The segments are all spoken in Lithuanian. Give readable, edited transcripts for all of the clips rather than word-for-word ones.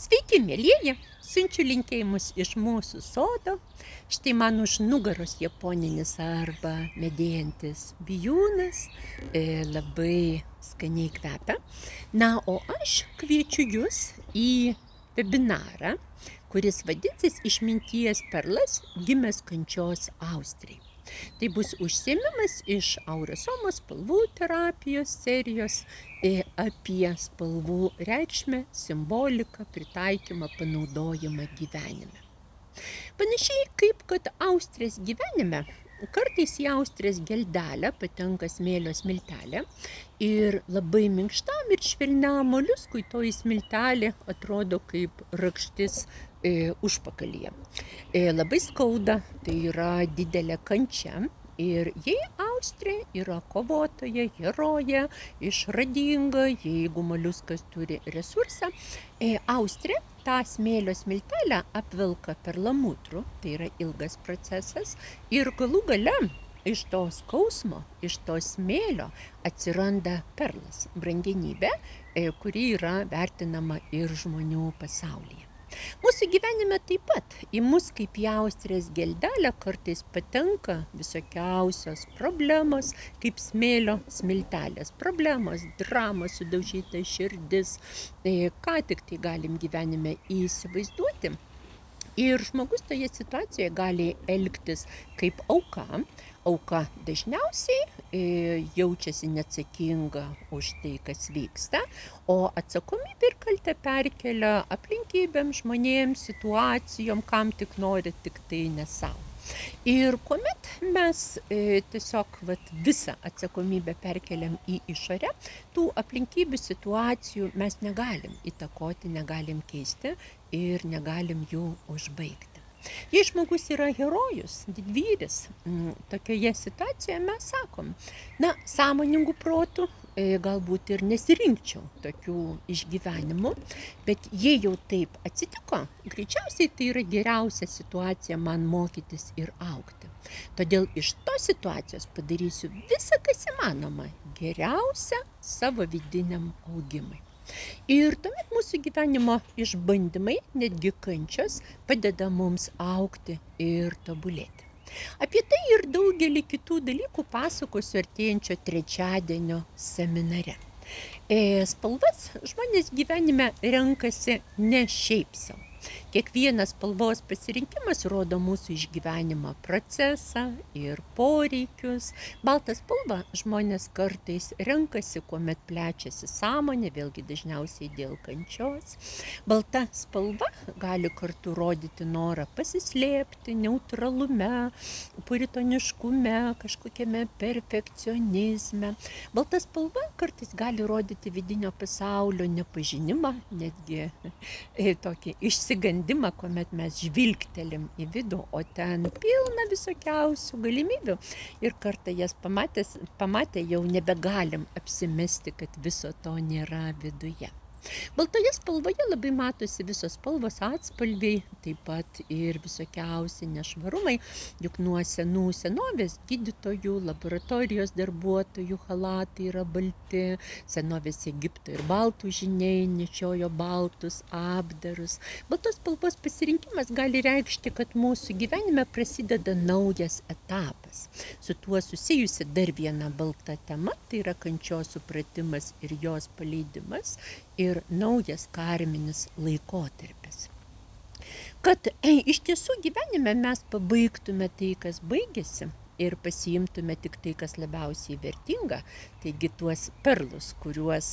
Sveiki, mielieji! Siunčiu linkėjimus iš mūsų sodo. Štai man už nugaros japoninis arba medėjantis bijūnas. Labai skaniai kvepia. Na, o aš kviečiu jūs į webinarą, kuris vadinsis Išminties perlas gimęs kančios Austrijai. Tai bus užsiėmimas iš Auresomos spalvų terapijos serijos apie spalvų reikšmę, simboliką, pritaikymą, panaudojimą gyvenime. Panašiai kaip kad austrės gyvenime, kartais į austrės geldelę patenka smėlio smiltelė ir labai minkštam ir švelniam moliuskui toji smiltelė atrodo kaip rakštis užpakalyje. Labai skauda, tai yra didelė kančia. Ir jei austrė yra kovotoja, herojė, išradinga, jeigu moliuskas turi resursą, austrė tą smėlio smiltelę apvilka perlamutru, tai yra ilgas procesas, ir galų gale iš to skausmo, iš to smėlio atsiranda perlas, brangenybė, kuri yra vertinama ir žmonių pasaulyje. Mūsų gyvenime taip pat į mus kaip į austrės geldelę kartais patenka visokiausios problemos, kaip smėlio smiltelės problemos, dramos, sudaužyta širdis, ką tik tai galim gyvenime įsivaizduoti. Ir žmogus toje situacijoje gali elgtis kaip auka. Auka dažniausiai jaučiasi neatsakinga už tai, kas vyksta, o atsakomybę ir kaltę perkelia aplinkybėm, žmonėms, situacijom, kam tik nori, tik tai ne savo. Ir kuomet mes tiesiog visą atsakomybę perkeliam į išorę, tų aplinkybių situacijų mes negalim įtakoti, negalim keisti ir negalim jų užbaigti. Jei žmogus yra herojus, didvyris, tokioje situacijoje mes sakom, sąmoningų protų galbūt ir nesirinkčiau tokių išgyvenimų, bet jei jau taip atsitiko, greičiausiai tai yra geriausia situacija man mokytis ir augti. Todėl iš tos situacijos padarysiu visą, kas įmanoma, geriausia savo vidiniam augimui. Ir tuomet mūsų gyvenimo išbandymai, netgi kančios, padeda mums augti ir tobulėti. Apie tai ir daugelį kitų dalykų pasakosiu artėjančio trečiadienio seminare. Spalvas žmonės gyvenime renkasi ne šiaip savo. Kiekvienas spalvos pasirinkimas rodo mūsų išgyvenimo procesą ir poreikius. Baltą spalvą žmonės kartais renkasi, kuomet plečiasi sąmonė, vėlgi dažniausiai dėl kančios. Balta spalva gali kartu rodyti norą pasislėpti neutralume, puritoniškume, kažkokiame perfekcionizme. Balta spalva kartais gali rodyti vidinio pasaulio nepažinimą, netgi tokį išsigandimą, kuomet mes žvilgtelim į vidų, o ten pilna visokiausių galimybių. Ir kartą jas pamatę jau nebegalim apsimesti, kad viso to nėra viduje. Baltoje spalvoje labai matosi visos spalvos atspalviai, taip pat ir visokiausi nešvarumai, juk nuo senų senovės gydytojų, laboratorijos darbuotojų chalatai yra balti, senovės Egipto ir baltų žyniai nešiojo baltus apdarus. Baltos spalvos pasirinkimas gali reikšti, kad mūsų gyvenime prasideda naujas etapas. Su tuo susijusi dar viena balta tema, tai yra kančios supratimas ir jos paleidimas ir naujas karminis laikotarpis. Kad iš tiesų gyvenime mes pabaigtume tai, kas baigėsi, ir pasiimtume tik tai, kas labiausiai vertinga, taigi tuos perlus, kuriuos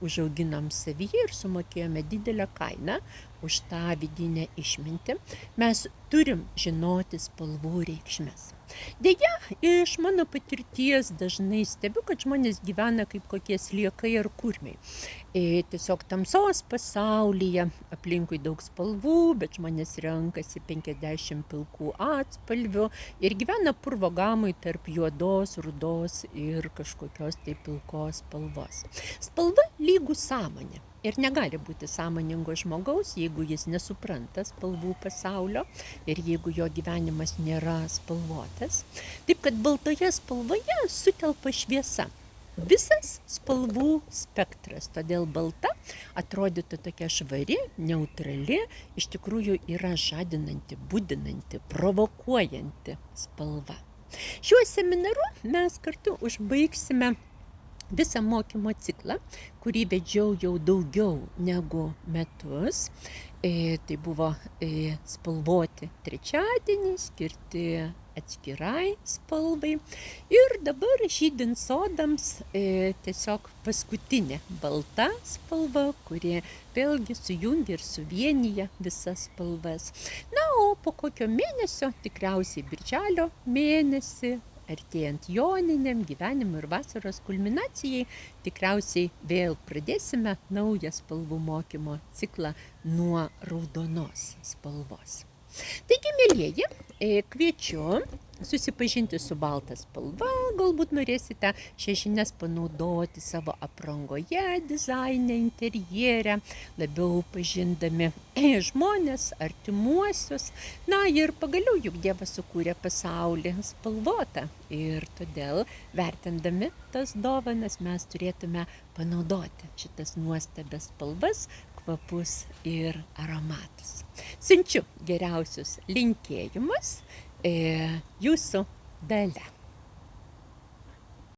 užauginom savyje ir sumokėjome didelę kainą už tą vidinę išmintį, mes turim žinoti spalvų reikšmes. Deja, iš mano patirties dažnai stebiu, kad žmonės gyvena kaip kokie sliekai ar kurmiai. Tiesiog tamsos pasaulyje, aplinkui daug spalvų, bet žmonės renkasi 50 pilkų atspalvių ir gyvena purvo gamui tarp juodos, rudos ir kažkokios tai pilkos spalvos. Spalva lygu sąmonė. Ir negali būti sąmoningo žmogaus, jeigu jis nesupranta spalvų pasaulio ir jeigu jo gyvenimas nėra spalvotas. Taip kad baltoje spalvoje sutelpa šviesa. Visas spalvų spektras, todėl balta atrodytų tokia švari, neutrali, iš tikrųjų yra žadinanti, budinanti, provokuojanti spalva. Šiuo seminaru mes kartu užbaigsime visą mokymo ciklą, kurį vedžiau jau daugiau negu metus. Tai buvo spalvoti trečiadieniai, skirti atskirai spalvai. Ir dabar žydint sodams tiesiog paskutinė balta spalva, kuri vėlgi sujungia ir suvienyje visas spalvas. Na, o po kokio mėnesio, tikriausiai birželio mėnesį, artėjant joniniam gyvenimo ir vasaros kulminacijai, tikriausiai vėl pradėsime naują spalvų mokymo ciklą nuo raudonos spalvos. Taigi, mielieji, kviečiu susipažinti su balta spalva, galbūt norėsite šias žinias panaudoti savo aprangoje, dizaine, interjere, labiau pažindami žmonės, artimuosius. Na ir pagaliau juk Dievas sukūrė pasaulį spalvotą ir todėl, vertindami tas dovanas, mes turėtume panaudoti šitas nuostabias spalvas, kvapus ir aromatus. Siunčiu geriausius linkėjimus, jūsų Dalia.